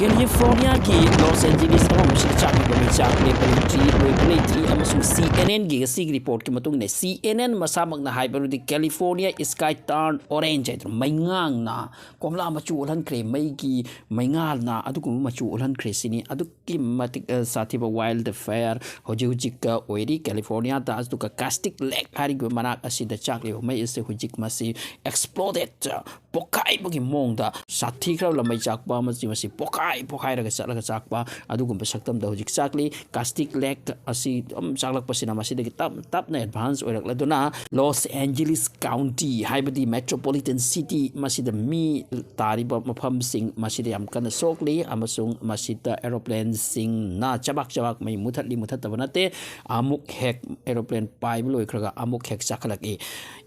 California ki Los Angeles ama musi chak ni bami chak le pali 3 amasung CNN gi sig report ki matung ne CNN masamak na haibaru di California sky turn orange ai maingang na komla machu ulan kre mai gi maingal na adu ku machu ulan kre sini adu ki matik sathiba wildfire Houjikki oiri California ta astu ka castic lake hari gu manak asida chak le mai ise Houjikki masi exploded pokai bagi mong da sathi kra la mai chak ba masi pokai raga sala ga chak ba adu gum saktam da Houjikki chakli castic lake asi chaklak pasina masi de tap na advance oirak la dona Los Angeles County haibadi metropolitan city masi da mi tariba mafam sing masi da yam kana sokli amasung masi da aeroplane sing na chabak mai muthatli muthatabnate amuk hek aeroplane pai loi khraga amuk hek chaklak e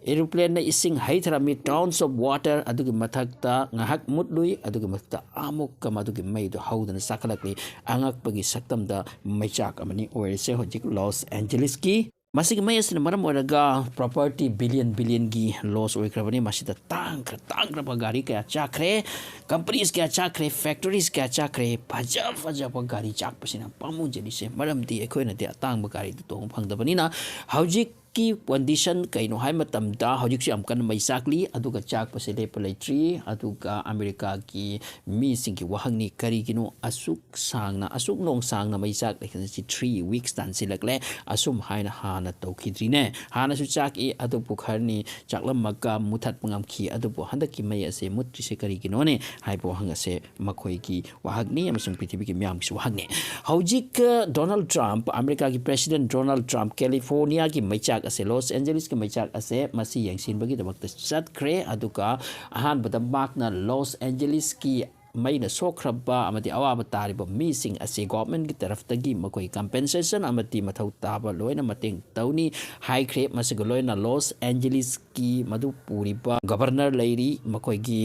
aeroplane na ising haithra mi tons of water adugi mathakta ngahak mutlui adugi mathakta amuk kamadugi mai do haudana sakalakli angak pagi saktam da maichak amani oirse Houjikki Los Angeles ki masig may asin maram oraga property billion gi loss oikrabani masida tang pa gari kaya chakre companies kaya chakre factories kaya chakre faja pa gari chak pasina pamu jeli se maram di ekhoina de tang ba gari to phangdabani na Houjikki की condition कईनो high मतमदा हौजिक अमकन मैसाकली अदुगा चाक पसे लेपलैट्री अदुगा America की मीसिंग की वहंगनी करीगिनो असुक सांगना असुक नोंग सांगना मैसाक लेखनसी 3 weeks तानसिलकले assume हाइना हाना तौखिद्रीने हाना सु चाक ए अदु पुखरनी चाकलमका मुथत पंगमखी अदुबो हंदकी मै असे मुत्रिसे करीगिनोने हाइबो हंगसे मखोई की वहंगनी अमसुंग पृथ्वी की म्याम की वहंगने हौजिक डोनाल्ड ट्रम्प अमेरिका की प्रेसिडेंट डोनाल्ड ट्रम्प कैलिफोर्निया की मैचाक असे लॉस एंजलिस के मैचाक असे मसी यंगसिनबगी दमकत चतख्रे अदुका अहानबदा माकना लॉस एंजलिस की मैना सोख्रबा अमदी अवाब तारिबा मीसिंग असे गवर्नमेंट की तरफ तगी मकोई कंपेंसेशन अमदी मथौ ताबा लोइना मतेंग तौनी हाइख्रे मसिग लोइना लॉस एंजलिस की मधु पूरीबा गवर्नर लेरी मकोई की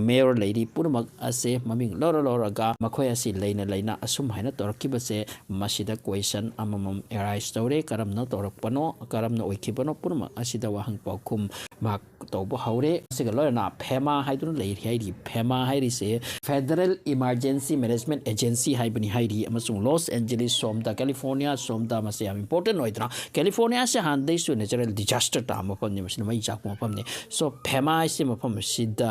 मेयर लेरी पुरमक असे ममिंग लोरगा मकोई असे लेना असुम हाइना तोरकिबसे मसिदा क्वेश्चन अममम एराइज तौरे करमना तोरकपनो करमना ओइखिबनो पुरमक असिदा वाहंग पाउखुम माक तौबो हौरे असिग लोइना फेमा हाइदुन लेरी हाइरी फेमा हाइरी से फेडरल इमरजेंसी मैनेजमेंट एजेंसी हाइबनी हाइरी अमसुंग लॉस एंजलिस सोमदा कैलिफोर्निया सोमदा मसे याम इंपोर्टेंट होइद्रा कैलिफोर्निया से हांदे सु नेचुरल डिजास्टर ता मफम ने मसिन मै जाक मफम ने सो फेमा से मफम सिदा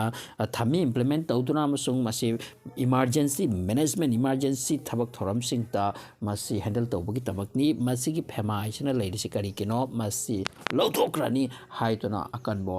थमी इंप्लीमेंट तौदुना अमसुंग मसे इमरजेंसी मैनेजमेंट इमरजेंसी थबक थोरम सिंग ता मसे हैंडल तौबगी तबकनी मसे की फेमा आइसना लेरी से करी किनो मसे लौथोक्रानी हाइतुना अकन बो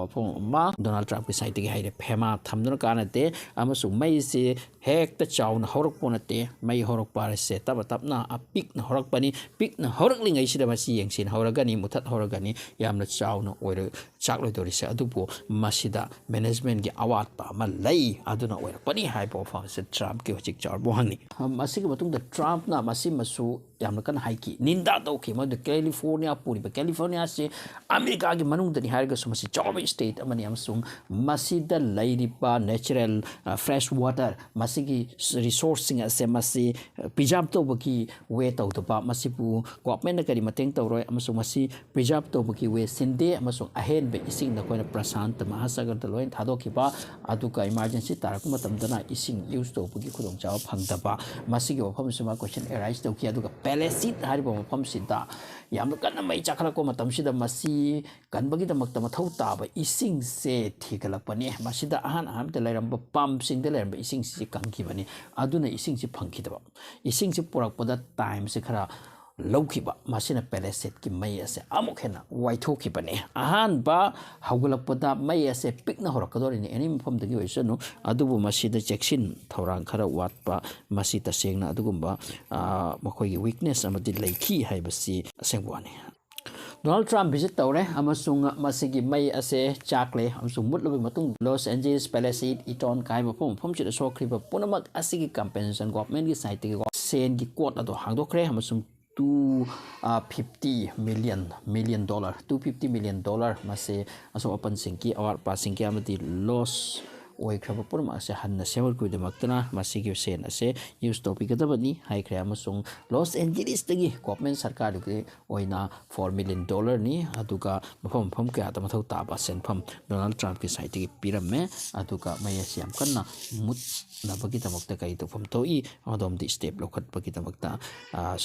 मा डोनाल्ड ट्रम्प की साइड के हाइरे फेमा थमदुना कानते अमसुंग मई से हेक्ता चाउन हरकपोनते मई हरकपार से तबना पिकना हरकपनी पिकना हरकलिंगै सिदा मसी यंगसिन हरगनी मुथत हरगनी यामना चाउन ओइर चाकलोइदोरिसे अदुबो मसिदा मैनेजमेंट की अवातपा अमा लई अदुना ओइरपनी हाइबो फासे ट्रम्प के होजिक चारबो हंगनी मसिग मतुंग ट्रम्प ना मसी मसु यामना कन हाइकी निंदा तौखि मद कैलिफोर्निया पूरी कैलिफोर्निया से अमेरिका की मनुंगदनी हाइरगा सुमसी चाव स्टेट अमनी अमसुंग मसिदा लैरिपा नेचुरल फ्रेश वाटर मसिगी रिसोर्सिंग असे मसी प्रिजर्व तौबकी वे तौदबा मसिबु गवर्नमेंट करी मतेंग तौरोय अमसुंग मसी प्रिजर्व तौबकी वे सिंदे अमसुंग अहेन बे इसिंग नकोइना प्रशांत महासागर द लोइन थादोखिबा अदुका इमरजेंसी तारक मतमदना इसिंग यूज तौबकी खुदोंग चाव फंगदबा मसिगी वफम सुमा क्वेश्चन एराइज तौखि अदुका पैलेसिट हारिबो मफम सिदा यामना कन्ना मै चाखलको मतमसिदा मसी कनबगी दमकता मथौ ताबा इसिंग से थिगलपने मसिदा अहान आमते लैरंबा पंप सिंग दे लैरंबा इसिंग से कंखिबने अदुना इसिंग से फंखिदबा इसिंग से पुरकपदा टाइम से खरा लौखिबा मसिना पैलेसेट की मई असे अमुक हेना वाइथोखिबने अहान बा हौगलपदा मई असे पिकना होरकदोरिनि एनी मफमदगी ओइसनु अदुबु मसिदा चेक्सिन थौरांग खरा वाटपा मसि तसेंगना अदुगुम्बा मखोइगी वीकनेस अमदि लैखी हाइबसी असेंगवानी डोनाल्ड ट्रम्प विजिट तौरे अमसुंग मसिगी मई असे चाकले अमसुंग मुतलबि मतुंग लॉस एंजलिस पैलेसिट इटोन काय मफम चिदा सोखरिबा पुनमक असिगी कंपेंसेशन गवर्नमेंट की साइड के सेन की कोट अदो हांगदोखरे अमसुंग $250 million $250 million मसे असो अपन सिंह की अवार पासिंग की अमदि लॉस ꯑꯣꯏꯈ꯭ꯔꯕ ꯄꯨꯝꯅꯃꯛ ꯑꯁꯦ ꯍꯟꯅ ꯁꯦꯝꯒꯠꯄꯒꯤꯗꯃꯛꯇꯅ ꯃꯁꯤꯒꯤ ꯁꯦꯟ ꯑꯁꯦ ꯌꯨꯁ ꯇꯧꯕꯤꯒꯗꯕꯅꯤ ꯍꯥꯏꯈ꯭ꯔꯦ ꯑꯃꯁꯨꯡ ꯂꯣꯁ ꯑꯦꯟꯖꯦꯂꯤꯁꯇꯒꯤ ꯒꯣꯚꯔꯟꯃꯦꯟꯠ ꯁꯔꯀꯥꯔꯒꯤ ꯑꯣꯏꯅ $4 million ꯅꯤ ꯑꯗꯨꯒ ꯃꯐꯝ ꯀꯌꯥꯗ ꯃꯊꯧ ꯇꯥꯕ ꯁꯦꯟꯐꯝ ꯗꯣꯅꯥꯜꯗ ꯇ꯭ꯔꯝꯞꯀꯤ ꯁꯥꯏꯠꯇꯒꯤ ꯄꯤꯔꯝꯃꯦ ꯑꯗꯨꯒ ꯃꯩ ꯑꯁꯤ ꯌꯥꯝ ꯀꯟꯅ ꯃꯨꯠꯅꯕꯒꯤꯗꯃꯛꯇ ꯀꯔꯤ ꯇꯧꯐꯝ ꯊꯣꯛꯏ ꯑꯗꯣꯝꯗꯤ ꯁ꯭ꯇꯦꯞ ꯂꯧꯈꯠꯄꯒꯤꯗꯃꯛꯇ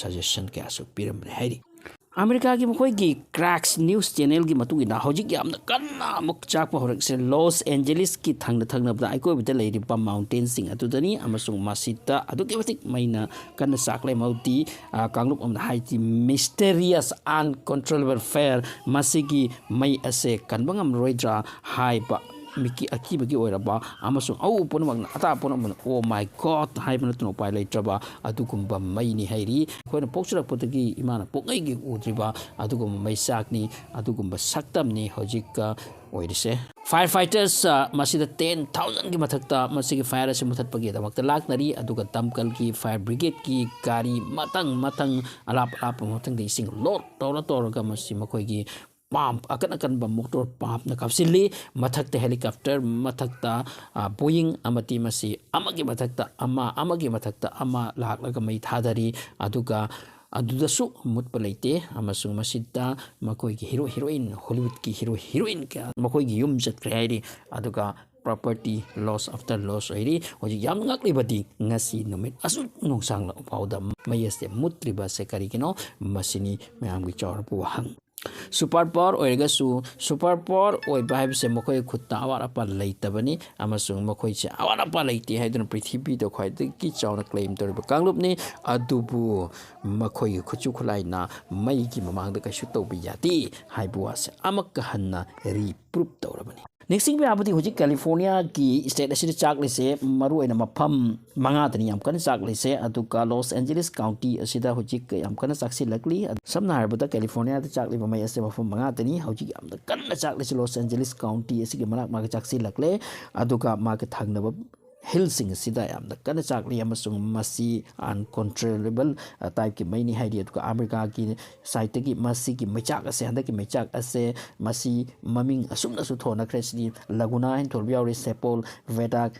ꯁꯖꯦꯁꯟ ꯀꯌꯥꯁꯨ ꯄꯤꯔꯝꯕꯅꯤ ꯍꯥꯏꯔꯤ ꯑꯃꯦꯔꯤꯀꯥꯒꯤ ꯃꯈꯣꯏꯒꯤ ꯀ꯭ꯔꯥꯛꯁ ꯅ꯭ꯌꯨꯁ ꯆꯦꯅꯦꯜꯒꯤ ꯃꯇꯨꯡ ꯏꯟꯅ ꯍꯧꯖꯤꯛ ꯌꯥꯝꯅ ꯀꯟꯅ ꯑꯃꯨꯛ ꯆꯥꯛꯄ ꯍꯧꯔꯛꯁꯦ ꯂꯣꯁ ꯑꯦꯟꯖꯦꯂꯤꯁꯀꯤ ꯊꯪꯅꯕꯗ ꯑꯀꯣꯏꯕꯗ ꯂꯩꯔꯤꯕ ꯃꯥꯎꯟꯇꯦꯟꯁꯤꯡ ꯑꯗꯨꯗꯅꯤ ꯑꯃꯁꯨꯡ ꯃꯁꯤꯗ ꯑꯗꯨꯛꯀꯤ ꯃꯇꯤꯛ ꯃꯩꯅ ꯀꯟꯅ ꯆꯥꯛꯂꯦ ꯃꯗꯨꯗꯤ ꯀꯥꯡꯂꯨꯞ ꯑꯃꯗ ꯍꯥꯏꯗꯤ ꯃꯤꯁꯇꯦꯔꯤꯌꯁ ꯑꯟꯀꯟꯇ꯭ꯔꯣꯂꯦꯕꯜ ꯐꯥꯌꯔ ꯃꯁꯤꯒꯤ ꯃꯩ ꯑꯁꯦ ꯀꯟꯕ ꯉꯝꯂꯔꯣꯏꯗ꯭ꯔꯥ ꯍꯥꯏꯕ ꯑꯀꯤꯕꯒꯤ ꯑꯣꯏꯔꯕ ꯑꯃꯁꯨꯡ ꯑꯎ ꯄꯨꯝꯅꯃꯛꯅ ꯑꯇꯥ ꯄꯨꯝꯅꯃꯛꯅ ꯑꯣ ꯃꯥꯏ ꯒꯣꯗ ꯍꯥꯏꯕ ꯅꯠꯇꯅ ꯎꯄꯥꯏ ꯂꯩꯇ꯭ꯔꯕ ꯑꯗꯨꯒꯨꯝꯕ ꯃꯩꯅꯤ ꯍꯥꯏꯔꯤ ꯑꯩꯈꯣꯏꯅ ꯄꯣꯛꯆꯔꯛꯄꯗꯒꯤ ꯏꯃꯥꯅ ꯄꯣꯛꯉꯩꯒꯤ ꯎꯗ꯭ꯔꯤꯕ ꯑꯗꯨꯒꯨꯝꯕ ꯃꯩꯆꯥꯛꯅꯤ ꯑꯗꯨꯒꯨꯝꯕ ꯁꯛꯇꯝꯅꯤ ꯍꯧꯖꯤꯛ ꯑꯣꯏꯔꯤꯁꯦ ꯐꯥꯌꯔ ꯐꯥꯏꯇꯔꯁ ꯃꯁꯤꯗ 10,000ꯒꯤ ꯃꯊꯛꯇ ꯃꯁꯤꯒꯤ ꯐꯥꯌꯔ ꯑꯁꯤ ꯃꯨꯊꯠꯄꯒꯤꯗꯃꯛꯇ ꯂꯥꯛꯅꯔꯤ ꯑꯗꯨꯒ ꯗꯝꯀꯜꯒꯤ ꯐꯥꯌꯔ ꯕ꯭ꯔꯤꯒꯦꯗꯀꯤ ꯒꯥꯔꯤ ꯃꯊꯪ ꯑꯔꯥꯞꯄ ꯃꯊꯪꯗ ꯏꯁꯤꯡ ꯂꯣꯗ ꯇꯧꯔꯒ ꯃꯁꯤ ꯃꯈꯣꯏꯒꯤ ꯄꯥꯝꯞ ꯑꯀꯟꯕ ꯃꯣꯇꯣꯔ ꯄꯥꯝꯞꯅ ꯀꯥꯞꯁꯤꯜꯂꯤ ꯃꯊꯛꯇ ꯍꯦꯂꯤꯀꯣꯞꯇꯔ ꯃꯊꯛꯇ ꯕꯣꯌꯤꯡ ꯑꯃꯗꯤ ꯃꯁꯤ ꯑꯃꯒꯤ ꯃꯊꯛꯇ ꯑꯃ ꯂꯥꯛꯂꯒ ꯃꯩ ꯊꯥꯗꯔꯤ ꯑꯗꯨꯒ ꯑꯗꯨꯗꯁꯨ ꯃꯨꯠꯄ ꯂꯩꯇꯦ ꯑꯃꯁꯨꯡ ꯃꯁꯤꯗ ꯃꯈꯣꯏꯒꯤ ꯍꯤꯔꯣ ꯍꯤꯔꯣꯏꯟ ꯍꯣꯂꯤꯋꯨꯗꯀꯤ ꯍꯤꯔꯣ ꯍꯤꯔꯣꯏꯟ ꯀꯌꯥ ꯃꯈꯣꯏꯒꯤ ꯌꯨꯝ ꯆꯠꯈ꯭ꯔꯦ ꯍꯥꯏꯔꯤ ꯑꯗꯨꯒ ꯄ꯭ꯔꯣꯄꯔꯇꯤ ꯂꯣꯁ ꯑꯥꯐꯇꯔ ꯂꯣꯁ ꯑꯣꯏꯔꯤ ꯍꯧꯖꯤꯛ ꯌꯥꯝ ꯉꯛꯂꯤꯕꯗꯤ ꯉꯁꯤ ꯅꯨꯃꯤꯠ ꯑꯁꯨꯛ ꯅꯨꯡꯁꯥꯡꯂꯕ ꯐꯥꯎꯗ ꯃꯩ ꯑꯁꯦ ꯃꯨꯠꯇ꯭ꯔꯤꯕꯁꯦ ꯀꯔꯤꯒꯤꯅꯣ ꯃꯁꯤꯅꯤ ꯃꯌꯥꯝꯒꯤ ꯆꯥꯎꯔꯕ ꯋꯥꯍꯪ ꯁꯨꯄꯔ ꯄꯥꯋꯔ ꯑꯣꯏꯔꯒꯁꯨ ꯁꯨꯄꯔ ꯄꯥꯋꯔ ꯑꯣꯏꯕ ꯍꯥꯏꯕꯁꯦ ꯃꯈꯣꯏ ꯈꯨꯠꯇ ꯑꯋꯥꯠ ꯑꯄꯥ ꯂꯩꯇꯕꯅꯤ ꯑꯃꯁꯨꯡ ꯃꯈꯣꯏꯁꯦ ꯑꯋꯥꯠ ꯑꯄꯥ ꯂꯩꯇꯦ ꯍꯥꯏꯗꯨꯅ ꯄ꯭ꯔꯤꯊꯤꯕꯤꯗ ꯈ꯭ꯋꯥꯏꯗꯒꯤ ꯆꯥꯎꯅ ꯀ꯭ꯂꯦꯝ ꯇꯧꯔꯤꯕ ꯀꯥꯡꯂꯨꯞꯅꯤ ꯑꯗꯨꯕꯨ ꯃꯈꯣꯏꯒꯤ ꯈꯨꯠꯁꯨ ꯈꯨꯠꯂꯥꯏꯅ ꯃꯩꯒꯤ ꯃꯃꯥꯡꯗ ꯀꯩꯁꯨ ꯇꯧꯕ ꯌꯥꯗꯦ ꯍꯥꯏꯕ ꯋꯥꯁꯦ ꯑꯃꯛꯀ ꯍꯟꯅ ꯔꯤꯄ꯭ꯔꯨꯞ ꯇꯧꯔꯕꯅꯤ ꯅꯤꯡꯁꯤꯡꯕ ꯌꯥꯕꯗꯤ ꯍꯧꯖꯤꯛ ꯀꯦꯂꯤꯐꯣꯔꯅꯤꯌꯥꯒꯤ ꯁ꯭ꯇꯦꯠ ꯑꯁꯤꯗ ꯆꯥꯛꯂꯤꯁꯦ ꯃꯔꯨꯑꯣꯏꯅ ꯃꯐꯝ 5ꯗꯅꯤ ꯌꯥꯝ ꯀꯟꯅ ꯆꯥꯛꯂꯤꯁꯦ ꯑꯗꯨꯒ ꯂꯣꯁ ꯑꯦꯟꯖꯦꯂꯤꯁ ꯀꯥꯎꯟꯇꯤ ꯑꯁꯤꯗ ꯍꯧꯖꯤꯛ ꯌꯥꯝ ꯀꯟꯅ ꯆꯥꯛꯁꯤꯜꯂꯛꯂꯤ ꯁꯝꯅ ꯍꯥꯏꯔꯕꯗ ꯀꯦꯂꯤꯐꯣꯔꯅꯤꯌꯥꯗ ꯆꯥꯛꯂꯤꯕ ꯃꯩ ꯑꯁꯦ ꯃꯐꯝ 5ꯗꯅꯤ ꯍꯧꯖꯤꯛ ꯌꯥꯝꯅ ꯀꯟꯅ ꯆꯥꯛꯂꯤꯁꯦ ꯂꯣꯁ ꯑꯦꯟꯖꯦꯂꯤꯁ ꯀꯥꯎꯟꯇꯤ ꯑꯁꯤꯒꯤ ꯃꯅꯥꯛ ꯆꯥꯛꯁꯤꯜꯂꯛꯂꯦ ꯑꯗꯨꯒ ꯃꯥꯒꯤ ꯊꯪꯅꯕ ꯍꯤꯜꯁꯤꯡ ꯑꯁꯤꯗ ꯌꯥꯝꯅ ꯀꯟꯅ ꯆꯥꯛꯂꯤ ꯑꯃꯁꯨꯡ ꯃꯁꯤ ꯑꯟꯀꯟꯇ꯭ꯔꯣꯂꯦꯕꯜ ꯇꯥꯏꯞꯀꯤ ꯃꯩꯅꯤ ꯍꯥꯏꯔꯤ ꯑꯗꯨꯒ ꯑꯃꯦꯔꯤꯀꯥꯒꯤ ꯁꯥꯏꯠꯇꯒꯤ ꯃꯁꯤꯒꯤ ꯃꯩꯆꯥꯛ ꯑꯁꯦ ꯍꯟꯗꯛꯀꯤ ꯃꯩꯆꯥꯛ ꯑꯁꯦ ꯃꯁꯤ ꯃꯃꯤꯡ ꯑꯁꯨꯝꯅꯁꯨ ꯊꯣꯟꯅꯈ꯭ꯔꯦ ꯁꯤꯗꯤ ꯂꯒꯨꯅꯥ ꯍꯥꯏꯅ ꯊꯣꯟꯕ ꯌꯥꯎꯔꯤ ꯁꯦꯄꯣꯜ ꯚꯦꯗꯥꯛ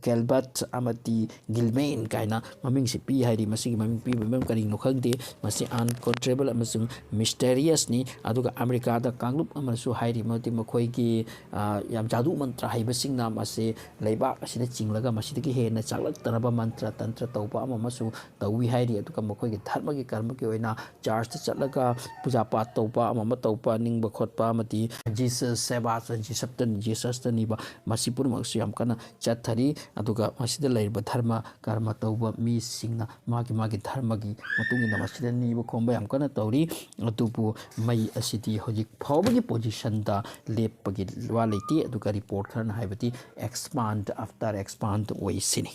ꯒꯦꯜꯕꯠ ꯑꯃꯗꯤ ꯒꯤꯜꯃꯦꯟ ꯀꯥꯏꯅ ꯃꯃꯤꯡꯁꯤ ꯄꯤ ꯍꯥꯏꯔꯤ ꯃꯁꯤꯒꯤ ꯃꯃꯤꯡ ꯄꯤꯕ ꯃꯔꯝ ꯀꯔꯤꯒꯤꯅꯣ ꯈꯪꯗꯦ ꯃꯁꯤ ꯑꯟꯀꯟꯇ꯭ꯔꯣꯂꯦꯕꯜ ꯑꯃꯁꯨꯡ ꯃꯤꯁꯇꯦꯔꯤꯌꯁꯅꯤ ꯑꯗꯨꯒ ꯑꯃꯦꯔꯤꯀꯥꯗ ꯀꯥꯡꯂꯨꯞ ꯑꯃꯁꯨ ꯍꯥꯏꯔꯤ ꯃꯗꯨꯗꯤ ꯃꯈꯣꯏꯒꯤ ꯌꯥꯝ ꯖꯥꯗꯨ ꯃꯟꯇ꯭ꯔ ꯍꯩꯕꯁꯤꯡꯅ ꯃꯁꯤ ꯂꯩꯕꯥꯛ ꯑꯁꯤꯗ ꯆꯤꯡꯂꯒ ꯃꯁꯤꯗꯒꯤ ꯍꯦꯟꯅ ꯆꯥꯛꯂꯛꯇꯅꯕ ꯃꯟꯇ꯭ꯔ ꯇꯟꯇ꯭ꯔ ꯇꯧꯕ ꯑꯃꯁꯨ ꯇꯧꯏ ꯍꯥꯏꯔꯤ ꯑꯗꯨꯒ ꯃꯈꯣꯏꯒꯤ ꯙꯔꯃꯒꯤ ꯀꯔꯃꯒꯤ ꯑꯣꯏꯅ ꯆꯥꯔꯆꯇ ꯆꯠꯂꯒ ꯄꯨꯖꯥ ꯄꯥꯠ ꯇꯧꯕ ꯑꯃ ꯇꯧꯕ ꯅꯤꯡꯕ ꯈꯣꯠꯄ ꯑꯃꯗꯤ ꯖꯤꯁꯁ ꯁꯦꯕꯥ ꯖꯤꯁꯁꯇꯅꯤꯕ ꯃꯁꯤ ꯄꯨꯝꯅꯃꯛꯁꯨ ꯌꯥꯝ ꯀꯟꯅ ꯆꯠꯊꯔꯤ ꯑꯗꯨꯒ ꯃꯁꯤꯗ ꯂꯩꯔꯤꯕ ꯙꯔꯃ ꯀꯔꯃ ꯇꯧꯕ ꯃꯤꯁꯤꯡꯅ ꯃꯥꯒꯤ ꯙꯔꯃꯒꯤ ꯃꯇꯨꯡ ꯏꯟꯅ ꯃꯁꯤꯗ ꯅꯤꯕ ꯈꯣꯝꯕ ꯌꯥꯝ ꯀꯟꯅ ꯇꯧꯔꯤ ꯑꯗꯨꯕꯨ ꯃꯩ ꯑꯁꯤꯗꯤ ꯍꯧꯖꯤꯛ ꯐꯥꯎꯕꯒꯤ ꯄꯣꯖꯤꯁꯟꯗ ꯂꯦꯞꯄꯒꯤ ꯋꯥ ꯂꯩꯇꯦ ꯑꯗꯨꯒ ꯔꯤꯄꯣꯔꯠ ꯈꯔꯅ ꯍꯥꯏꯕꯗꯤ ꯑꯦꯛꯁꯄꯥꯟ ꯑꯣꯏ ꯁꯤꯅꯤ